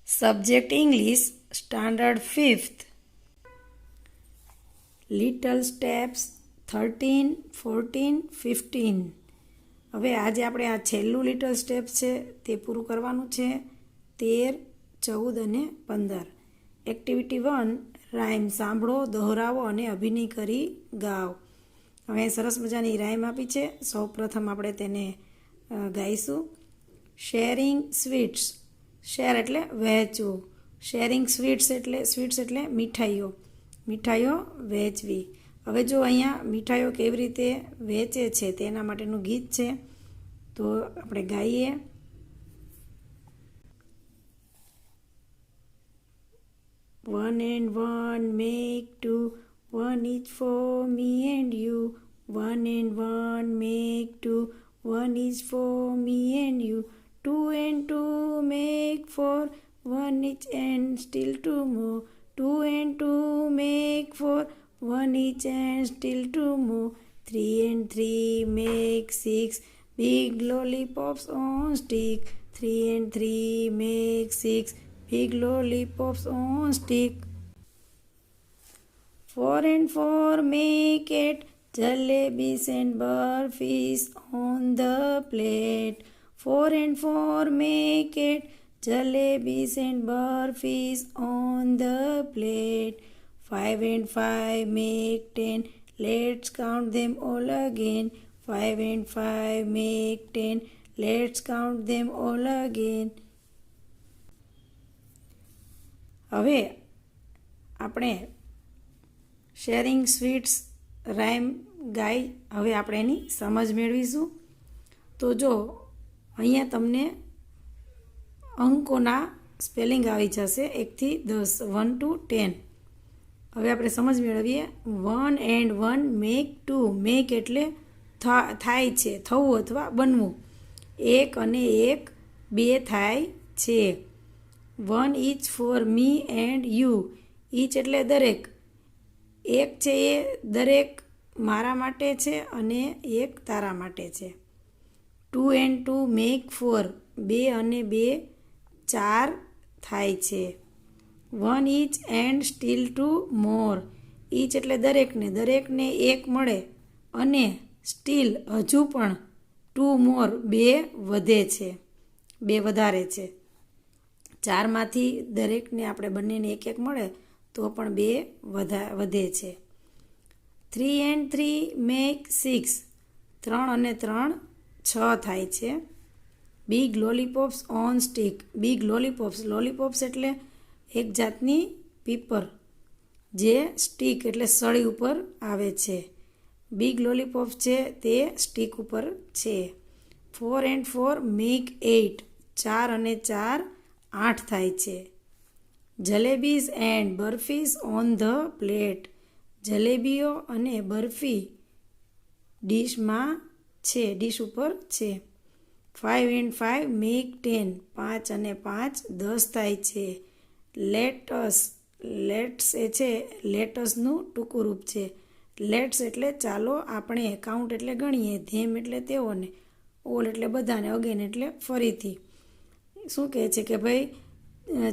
Subject English, Standard 5th. Little Steps 13, 14, 15. હવે આજે આપણે આ છેલ્લું લિટલ સ્ટેપ છે તે પૂરું કરવાનું છે. 13, 14 અને 15. એક્ટિવિટી 1, રાઇમ સાંભળો, દોહરાવો અને અભિનય કરી ગાઓ. હવે સરસ મજાની રાઇમ આપી છે. સૌ પ્રથમ આપણે તેને ગાઈશું. Sharing sweets. શેર એટલે વહેંચવું. શેરિંગ સ્વીટ્સ એટલે મીઠાઈઓ. મીઠાઈઓ વહેંચવી. હવે જો અહીંયા મીઠાઈઓ કેવી રીતે વહેંચે છે તેના માટેનું ગીત છે, તો આપણે ગાઈએ. One and one make two, one each for me and you. One and one make two, one each for me and you. Two and two make four, one each and still two more. Two and two make four, one each and still two more. Three and three make six, big lollipops on stick. Three and three make six, big lollipops on stick. Four and four make eight, jalebis and burfis on the plate. Four and four make eight, jalebis and burfis on the plate. Five and five make 10, let's count them all again. Five and five make 10, let's count them all again. હવે આપણે sharing sweets rhyme ગાઈ હવે આપણે એની સમજ મેળવીશું. તો જો અહીંયા તમને અંકોના સ્પેલિંગ આવી જશે 1 થી 10, 1 to 10. હવે આપણે સમજ મેળવીએ. 1 and 1 make 2. મેક એટલે થાય છે, થવું અથવા બનવું. 1 અને 1 2 થાય છે. 1 each for me and you. each એટલે દરેક. એક છે એ દરેક મારા માટે છે અને એક તારા માટે છે. 2 and 2 make 4. 2 અને 2 4 થાય છે. 1 each and still 2 more. each એટલે દરેકને એક મળે અને સ્ટીલ હજુ પણ 2 more 2 વધે છે, 2 વધારે છે. 4માંથી દરેકને આપણે બંનેને એક એક મળે તો પણ 2 વધે છે. 3 and 3 make 6. 3 અને 3 6 થાય છે. Big lollipops on stick. Big lollipops એટલે એક જાતની પીપર જે સ્ટીક એટલે સળી ઉપર આવે છે. બિગ લોલીપોપ્સ છે તે સ્ટીક ઉપર છે. 4 and 4 make 8. 4 અને 4 8 થાય છે. Jalebis and barfis on the plate. જલેબીઓ અને બરફી ડીશ ઉપર છે. 5 and 5 make 10. 5 અને 5 10 થાય છે. લેટ્સ એ છે લેટસનું ટૂંકું રૂપ છે. લેટ્સ એટલે ચાલો આપણે, કાઉન્ટ એટલે ગણીએ, ધેમ એટલે તેઓને, ઓલ એટલે બધાને, અગેન એટલે ફરીથી. શું કહે છે કે ભાઈ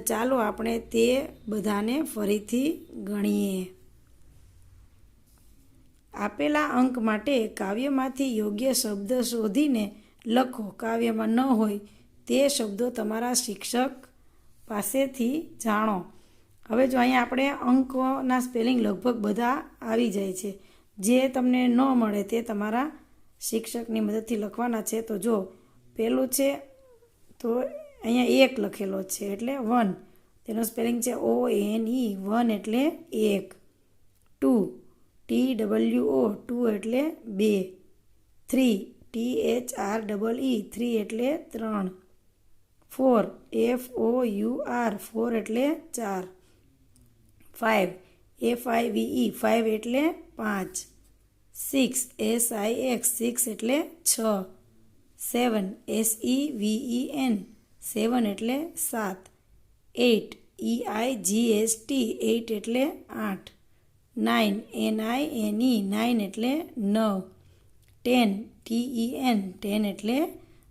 ચાલો આપણે તે બધાને ફરીથી ગણીએ. આપેલા અંક માટે કાવ્યમાંથી યોગ્ય શબ્દ શોધીને લખો. કાવ્યમાં ન હોય તે શબ્દો તમારા શિક્ષક પાસેથી જાણો. હવે જો અહીંયા આપણે અંકોના સ્પેલિંગ લગભગ બધા આવી જાય છે. જે તમને ન મળે તે તમારા શિક્ષકની મદદથી લખવાના છે. તો જો પહેલું છે તો અહીંયા 1 લખેલો છે એટલે 1. તેનો સ્પેલિંગ છે ONE. 1 એટલે 1. 2 TWO 2 એટલે 2. 3 THREE 3 એટલે 3. 4 FOUR 4 એટલે 4. 5 FIVE 5 એટલે 5. 6 SIX 6 એટલે 6. 7 SEVEN 7 એટલે 7. 8 EIGST 8 એટલે 8. 9 NINE 9 એટલે 9. 10 TEN 10 એટલે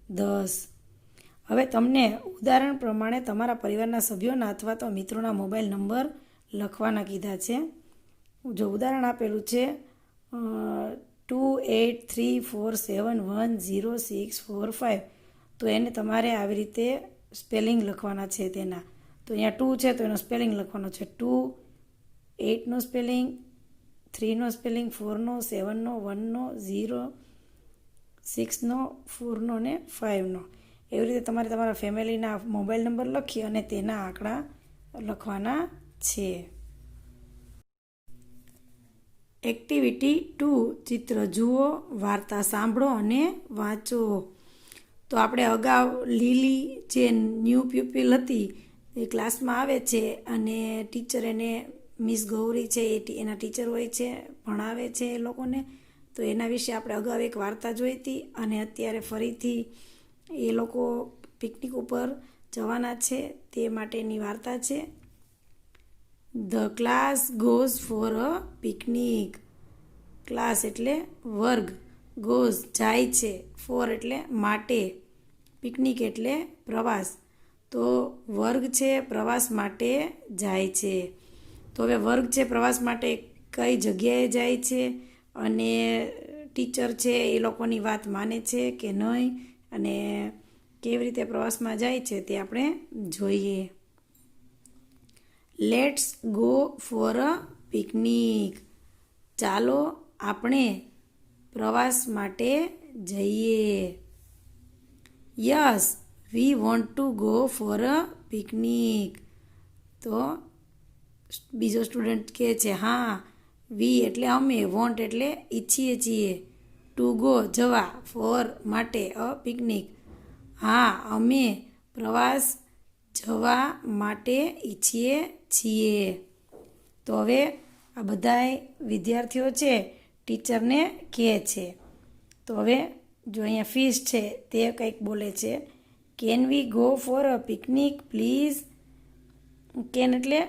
10. હવે તમને ઉદાહરણ પ્રમાણે તમારા પરિવારના સભ્યોના અથવા તો મિત્રોના મોબાઈલ નંબર લખવાના કીધા છે. જો ઉદાહરણ આપેલું છે 2834710645, તો એને તમારે આવી રીતે સ્પેલિંગ લખવાના છે તેના. તો અહીંયા 2 છે તો એનો સ્પેલિંગ લખવાનો છે 2, 8નો સ્પેલિંગ, 3નો સ્પેલિંગ, 4નો, 7નો, 1નો, 0, 6નો, 4નો ને 5નો. એવી રીતે તમારે તમારા ફેમિલીના મોબાઈલ નંબર લખી અને તેના આંકડા લખવાના છે. એક્ટિવિટી 2, ચિત્ર જુઓ, વાર્તા સાંભળો અને વાંચો. તો આપણે અગાઉ લીલી જે ન્યૂ પ્યુપિલ હતી એ ક્લાસમાં આવે છે અને ટીચર એને મિસ ગૌરી છે એના ટીચર હોય છે, ભણાવે છે એ લોકોને. તો એના વિશે આપણે અગાઉ એક વાર્તા જોઈ હતી અને અત્યારે ફરીથી એ લોકો પિકનિક ઉપર જવાના છે તે માટેની વાર્તા છે. The class goes four a picnic. Class એટલે વર્ગ, ગોઝ જાય છે, ફોર એટલે માટે, પિકનિક એટલે પ્રવાસ. તો વર્ગ છે પ્રવાસ માટે જાય છે. તો હવે વર્ગ છે પ્રવાસ માટે કઈ જગ્યાએ જાય છે અને ટીચર છે એ લોકોની વાત માને છે કે નહીં અને કેવી રીતે પ્રવાસમાં જાય છે તે આપણે જોઈએ. Let's go for a picnic. ચાલો આપણે પ્રવાસ માટે જઈએ. Yes we want to go for a picnic. તો બીજો સ્ટુડન્ટ કહે છે હા, વી એટલે અમે, વોન્ટ એટલે ઈચ્છીએ છીએ, ટુ ગો જવા, ફોર માટે, અ પિકનિક હા અમે પ્રવાસ જવા માટે ઈચ્છીએ છીએ. તો હવે આ બધાય વિદ્યાર્થીઓ છે ટીચરને કહે છે. તો હવે જો અહીંયા ફિશ છે તે કંઈક બોલે છે, can we go for a picnic please. Can એટલે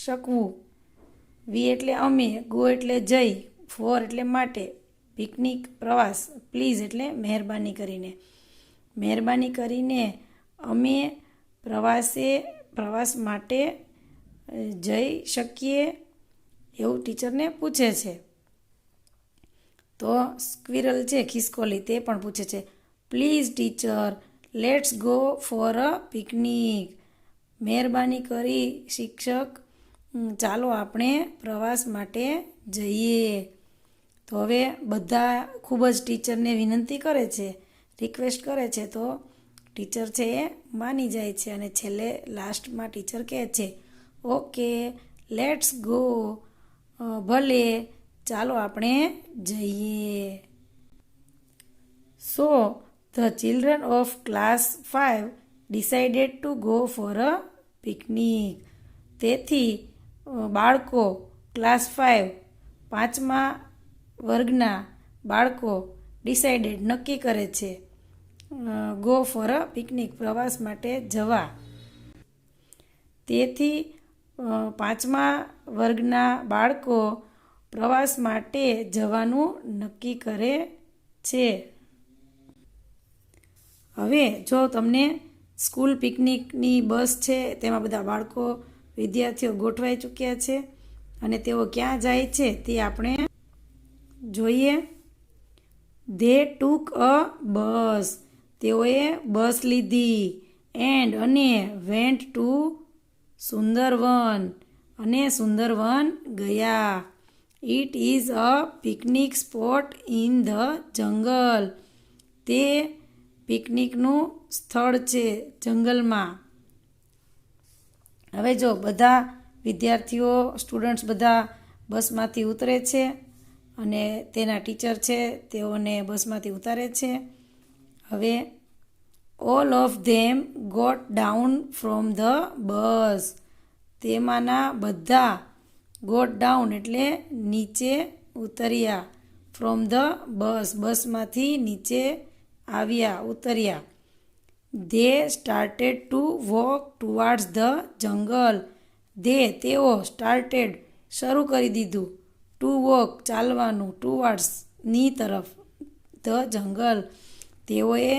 શકવું, વી એટલે અમે, ગો એટલે જઈ, ફોર એટલે માટે, પિકનિક પ્રવાસ, પ્લીઝ એટલે મહેરબાની કરીને. મહેરબાની કરીને અમે પ્રવાસ માટે જઈ શકીએ એવું ટીચરને પૂછે છે. તો સ્ક્વિરલ છે ખિસકોલી તે પણ પૂછે છે, please teacher let's go for a picnic. મહેરબાની કરી શિક્ષક ચાલો આપણે પ્રવાસ માટે જઈએ. તો હવે બધા ખૂબ જ ટીચરને વિનંતી કરે છે, રિક્વેસ્ટ કરે છે. તો ટીચર છે એ માની જાય છે અને છેલ્લે લાસ્ટમાં ટીચર કહે છે ઓકે લેટ્સ ગો. ભલે ચાલો આપણે જઈએ. So the children of class 5 decided to go for a picnic. તેથી બાળકો ક્લાસ 5મા વર્ગના બાળકો ડિસાઇડેડ નક્કી કરે છે ગો ફોર અ પિકનિક પ્રવાસ માટે જવા. તેથી 5મા વર્ગના બાળકો પ્રવાસ માટે જવાનું નક્કી કરે છે. હવે જો તમને સ્કૂલ પિકનિકની બસ છે તેમાં બધા બાળકો વિદ્યાર્થીઓ ગોઠવાઈ ચૂક્યા છે અને તેઓ ક્યાં જાય છે તે આપણે જોઈએ. ધે ટૂક અ બસ. તેઓએ બસ લીધી. એન્ડ અને વેન્ટ ટુ સુંદરવન. અને સુંદરવન ગયા. It is a picnic spot in the jungle. તે પિકનિકનું સ્થળ છે જંગલમાં. હવે જો બધા વિદ્યાર્થીઓ સ્ટુડન્ટ્સ બધા બસમાંથી ઉતરે છે અને તેના ટીચર છે તેઓને બસમાંથી ઉતારે છે. હવે all of them got down from the bus. તેમાંના બધા ગોટ ડાઉન એટલે નીચે ઉતર્યા. ફ્રોમ ધ બસ બસમાંથી નીચે આવ્યા, ઉતર્યા. They started to walk towards the jungle. તેઓ સ્ટાર્ટેડ શરૂ કરી દીધું, ટુ વોક ચાલવાનું, ટુવાર્ડ્સ ની તરફ, ધ જંગલ તેઓએ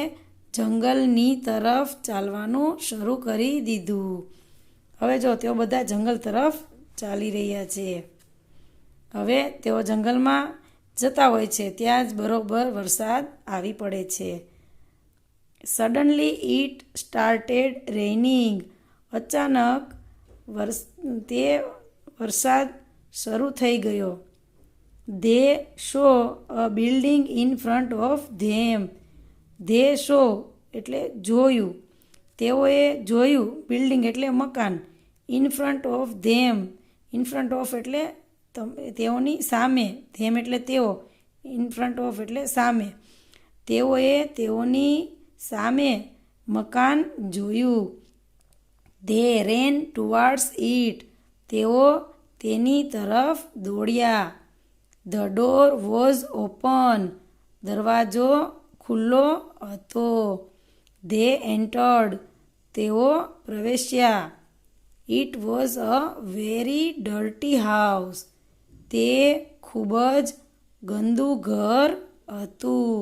જંગલની તરફ ચાલવાનું શરૂ કરી દીધું. હવે જો તેઓ બધા જંગલ તરફ ચાલી રહ્યા છે. હવે તેઓ જંગલમાં જતા હોય છે ત્યાં જ બરોબર વરસાદ આવી પડે છે. Suddenly it started રેઇનિંગ. અચાનક વરસાદ શરૂ થઈ ગયો. They saw a building in front of them. They show એટલે જોયું. તેઓએ જોયું. બિલ્ડિંગ એટલે મકાન. In front of them. In front of એટલે તેઓની સામે. ધેમ એટલે તેઓ. ઇન ફ્રન્ટ ઓફ એટલે સામે. તેઓએ તેઓની સામે મકાન જોયું. They ran towards it. તેઓ તેની તરફ દોડ્યા. The door was open. દરવાજો ખુલ્લો હતો. They entered. તેઓ પ્રવેશ્યા. It was a very dirty house. તે ખૂબ જ ગંદુ ઘર હતું.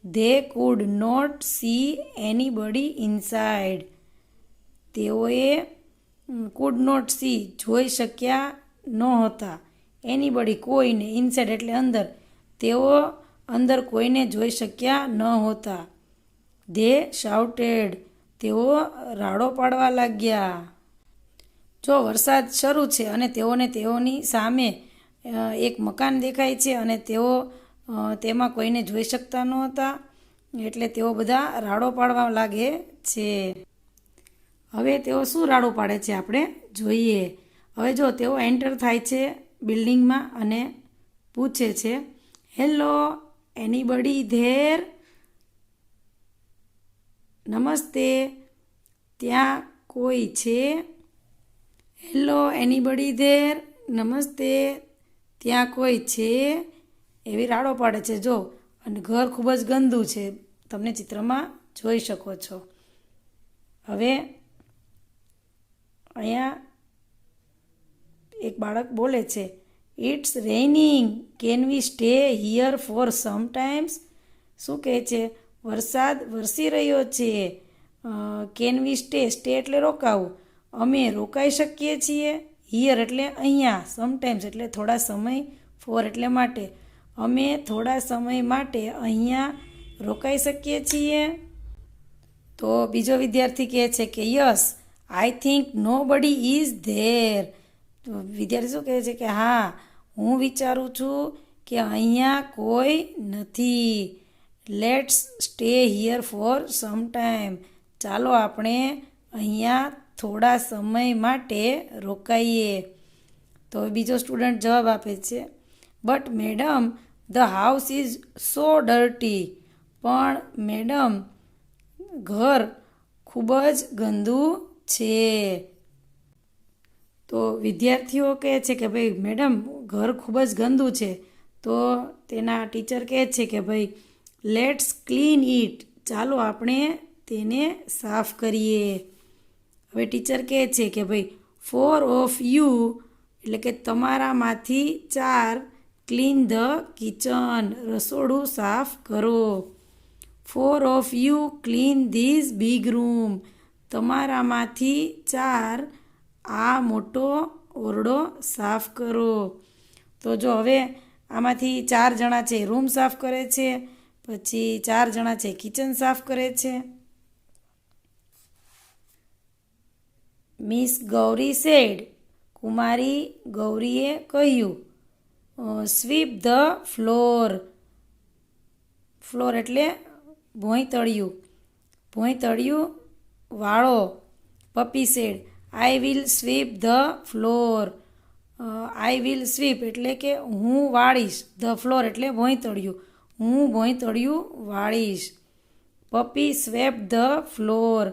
They could not see anybody inside. તેઓએ કુડ નોટ સી જોઈ શક્યા નહોતા. એનીબડી કોઈને. ઇનસાઇડ એટલે અંદર. તેઓ અંદર કોઈને જોઈ શક્યા નહોતા. They shouted. તેઓ રાડો પાડવા લાગ્યા. જો વરસાદ શરૂ છે અને તેઓને તેઓની સામે એક મકાન દેખાય છે અને તેઓ તેમાં કોઈને જોઈ શકતા નહોતા એટલે તેઓ બધા રાડો પાડવા લાગે છે. હવે તેઓ શું રાડો પાડે છે આપણે જોઈએ. હવે જો તેઓ એન્ટર થાય છે બિલ્ડિંગમાં અને પૂછે છે, હેલો એનીબડી ધેર. નમસ્તે, ત્યાં કોઈ છે? Hello anybody there. નમસ્તે, ત્યાં કોઈ છે? એવી રાડો પાડે છે જો. અને ઘર ખૂબ જ ગંદુ છે, તમને ચિત્રમાં જોઈ શકો છો. હવે અહીંયા એક બાળક બોલે છે, it's raining, can we stay here for some times. શું કહે છે? વરસાદ વરસી રહ્યો છે. Can we stay. સ્ટે એટલે રોકાવું. અમે રોકાઈ શકીએ છીએ. હિયર એટલે અહીંયા. સમટાઈમ્સ એટલે થોડા સમય. ફોર એટલે માટે. અમે થોડા સમય માટે અહીંયા રોકાઈ શકીએ છીએ. તો બીજો વિદ્યાર્થી કહે છે કે યસ, આઈ થિંક નો બડી ઇઝ ધેર. તો વિદ્યાર્થી શું કહે છે કે હા, હું વિચારું છું કે અહીંયા કોઈ નથી. Let's stay here for some time. ચાલો આપણે અહીંયા થોડા સમય માટે રોકાઈએ. તો બીજો સ્ટુડન્ટ જવાબ આપે છે, but madam the house is so dirty. પણ મેડમ ઘર ખૂબ જ ગંદુ છે. તો વિદ્યાર્થીઓ કહે છે કે ભાઈ મેડમ ઘર ખૂબ જ ગંદુ છે. તો તેના ટીચર કહે છે કે ભાઈ લેટ્સ ક્લીન ઇટ. ચાલો આપણે તેને સાફ કરીએ. હવે ટીચર કહે છે કે ભાઈ 4 ઓફ યુ એટલે કે તમારામાંથી 4 ક્લીન ધ કિચન. રસોડું સાફ કરો. 4 of you clean this big room. તમારામાંથી 4 આ મોટો ઓરડો સાફ કરો. તો જો હવે આમાંથી 4 જણા છે રૂમ સાફ કરે છે, પછી 4 જણા છે કિચન સાફ કરે છે. Miss Gauri said. કુમારી ગૌરીએ કહ્યું, સ્વીપ ધ ફ્લોર. ફ્લોર એટલે ભોંયતળિયું. ભોંયતળિયું વાળો. Puppy said, I will sweep the floor. I will sweep એટલે કે હું વાળીશ. ધ ફ્લોર એટલે ભોંયતળિયું. હું ભોંયતળિયું વાળીશ. Puppy swept the floor.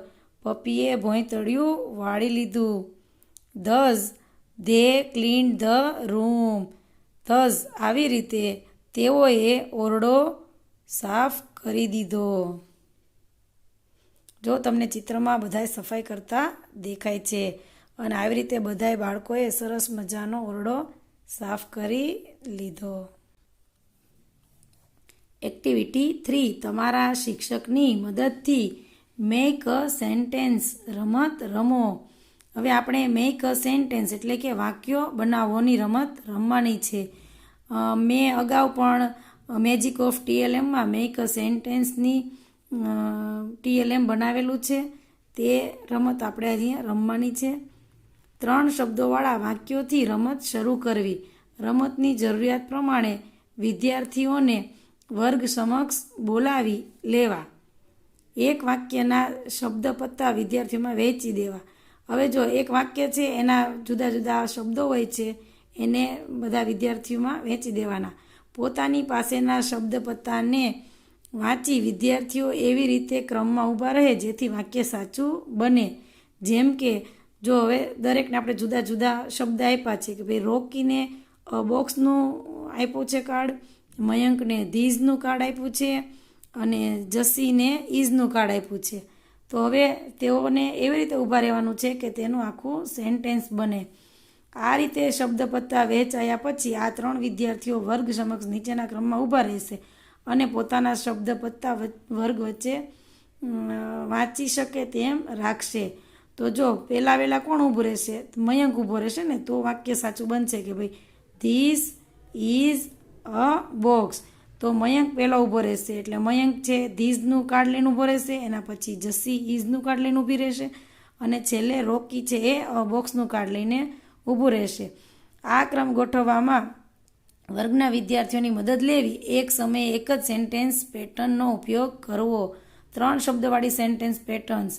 પપ્પીએ ભોંયતળિયું વાળી લીધું. Thus they clean the room. Thus આવી રીતે તેઓએ ઓરડો સાફ કરી દીધો. જો તમને ચિત્રમાં બધાય સફાઈ કરતા દેખાય છે અને આવી રીતે બધાય બાળકોએ સરસ મજાનો ઓરડો સાફ કરી લીધો. એક્ટિવિટી 3 તમારા શિક્ષકની મદદથી મેક અ સેન્ટેન્સ રમત રમો. હવે આપણે મેક અ સેન્ટેન્સ એટલે કે વાક્યો બનાવવાની રમત રમવાની છે. મેં અગાઉ પણ મેજિક ઓફ TLMમાં મેક અ સેન્ટેન્સની TLM બનાવેલું છે. તે રમત આપણે અહીંયા રમવાની છે. 3 શબ્દોવાળા વાક્યોથી રમત શરૂ કરવી. રમતની જરૂરિયાત પ્રમાણે વિદ્યાર્થીઓને વર્ગ સમક્ષ બોલાવી લેવા. એક વાક્યના શબ્દ પત્તા વિદ્યાર્થીઓમાં વહેંચી દેવા. હવે જો એક વાક્ય છે એના જુદા જુદા શબ્દો હોય છે, એને બધા વિદ્યાર્થીઓમાં વહેંચી દેવાના. પોતાની પાસેના શબ્દ પત્તાને વાંચી વિદ્યાર્થીઓ એવી રીતે ક્રમમાં ઊભા રહે જેથી વાક્ય સાચું બને. જેમ કે જો હવે દરેકને આપણે જુદા જુદા શબ્દ આપ્યા છે કે ભાઈ રોકીને બોક્સનું આપ્યું છે કાર્ડ, મયંકને ધીઝનું કાર્ડ આપ્યું છે અને જસીને ઇઝનું કાર્ડ આપ્યું છે. તો હવે તેઓને એવી રીતે ઊભા રહેવાનું છે કે તેનું આખું સેન્ટેન્સ બને. આ રીતે શબ્દ પત્તા વહેંચાયા પછી આ 3 વિદ્યાર્થીઓ વર્ગ સમક્ષ નીચેના ક્રમમાં ઊભા રહેશે અને પોતાના શબ્દ પત્તા વર્ગ વચ્ચે વાંચી શકે તેમ રાખશે. તો જો પહેલાં કોણ ઊભું રહેશે? મયંક ઊભો રહેશે ને, તો વાક્ય સાચું બનશે કે ભાઈ ધીસ ઇઝ અ બોક્સ. તો મયંક પહેલો ઊભો રહેશે એટલે મયંક છે ધીઝનું કાર્ડ લઈને ઊભો રહેશે, એના પછી જસી ઇઝનું કાર્ડ લઈને ઊભી રહેશે અને છેલ્લે રોકી છે એ બોક્સનું કાર્ડ લઈને ઊભું રહેશે. આ ક્રમ ગોઠવવામાં વર્ગના વિદ્યાર્થીઓની મદદ લેવી. એક સમયે એક જ સેન્ટેન્સ પેટર્નનો ઉપયોગ કરવો. 3 શબ્દવાળી સેન્ટેન્સ પેટર્ન્સ.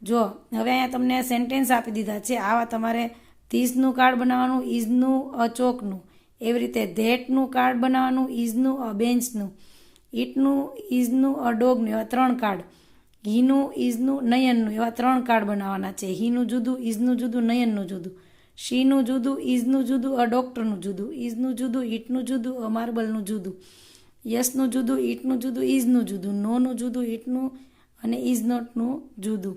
જો હવે અહીંયા તમને સેન્ટેન્સ આપી દીધા છે, આવા તમારે ધીસનું કાર્ડ બનાવવાનું, ઇઝનું અચોકનું, એવી રીતે ધેટનું કાર્ડ બનાવવાનું, ઇઝનું બેન્ચનું, ઈટનું ઇઝનું ડોગનું, એવા 3 કાર્ડ, હીનું ઇઝનું નયનનું, એવા 3 કાર્ડ બનાવવાના છે. હીનું જુદું, ઇઝનું જુદું, નયનનું જુદું. શીનું જુદું, ઇઝનું જુદું, ડોક્ટરનું જુદું, ઇઝનું જુદું, ઈટનું જુદું, માર્બલનું જુદું, યસનું જુદું, ઈટનું જુદું, ઇઝનું જુદું, નોનું જુદું, ઈટનું અને ઇઝ નોટનું જુદું.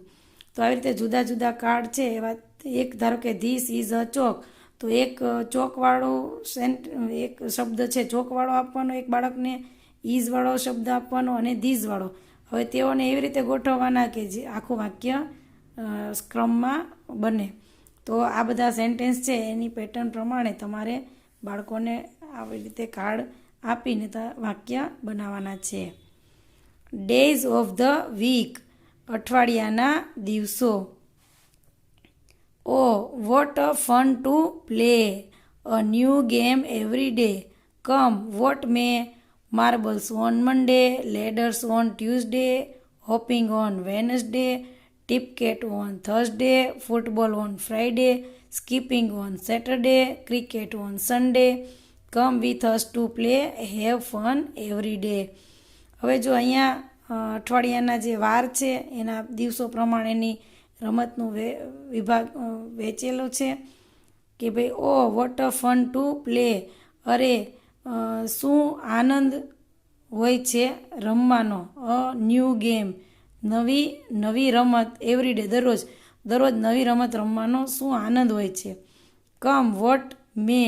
તો આવી રીતે જુદા જુદા કાર્ડ છે એવા. એક ધારો કે ધીસ ઇઝ અ ચોક, તો એક ચોકવાળો એક શબ્દ છે ચોકવાળો આપવાનો એક બાળકને, ઇઝવાળો શબ્દ આપવાનો અને ધીઝવાળો. હવે તેઓને એવી રીતે ગોઠવવાના કે જે આખું વાક્ય ક્રમમાં બને. તો આ બધા સેન્ટેન્સ છે એની પેટર્ન પ્રમાણે તમારે બાળકોને આવી રીતે કાર્ડ આપીને વાક્ય બનાવવાના છે. ડેઝ ઓફ ધ વીક, અઠવાડિયાના દિવસો. Oh what a fun to play a new game every day. Come what may marbles on Monday, ladders on Tuesday, hopping on Wednesday, tip cat on Thursday, football on Friday, skipping on Saturday, cricket on Sunday. Come with us to play, have fun every day. હવે જો અહીંયા અઠવાડિયાના જે વાર છે એના દિવસો પ્રમાણેની રમતનું વિભાગ વહેંચેલો છે કે ભાઈ oh what a fun to play. અરે શું આનંદ હોય છે રમવાનો. અ ન્યૂ ગેમ, નવી રમત. એવરીડે, દરરોજ નવી રમત રમવાનો શું આનંદ હોય છે. કમ વોટ મે,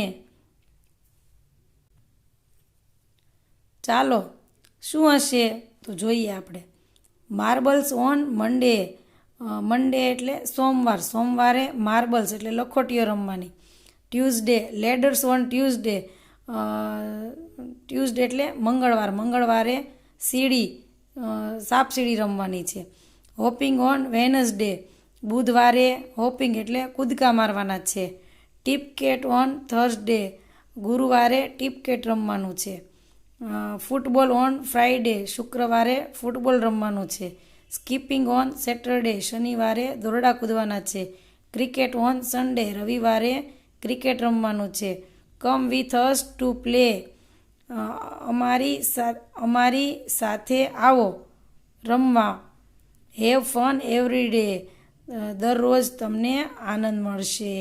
ચાલો શું હશે તો જોઈએ આપણે. માર્બલ્સ ઓન મંડે, મંડે એટલે સોમવારે માર્બલ્સ એટલે લખોટીઓ રમવાની. Tuesday, ladders on Tuesday, Tuesday એટલે મંગળવારે સાપ સીડી રમવાની છે. હોપિંગ ઓન વેનસડે, બુધવારે હોપિંગ એટલે કૂદકા મારવાના છે. ટીપ કેટ ઓન થર્સડે, ગુરુવારે ટીપ કેટ રમવાનું છે. ફૂટબોલ ઓન ફ્રાઈડે, શુક્રવારે ફૂટબોલ રમવાનું છે. સ્કીપિંગ ઓન સેટરડે, શનિવારે દોરડા કૂદવાના છે. ક્રિકેટ ઓન સન્ડે, રવિવારે ક્રિકેટ રમવાનું છે. Come with us to play, અમારી સાથે આવો રમવા. હેવ ફન એવરી ડે, દરરોજ તમને આનંદ મળશે.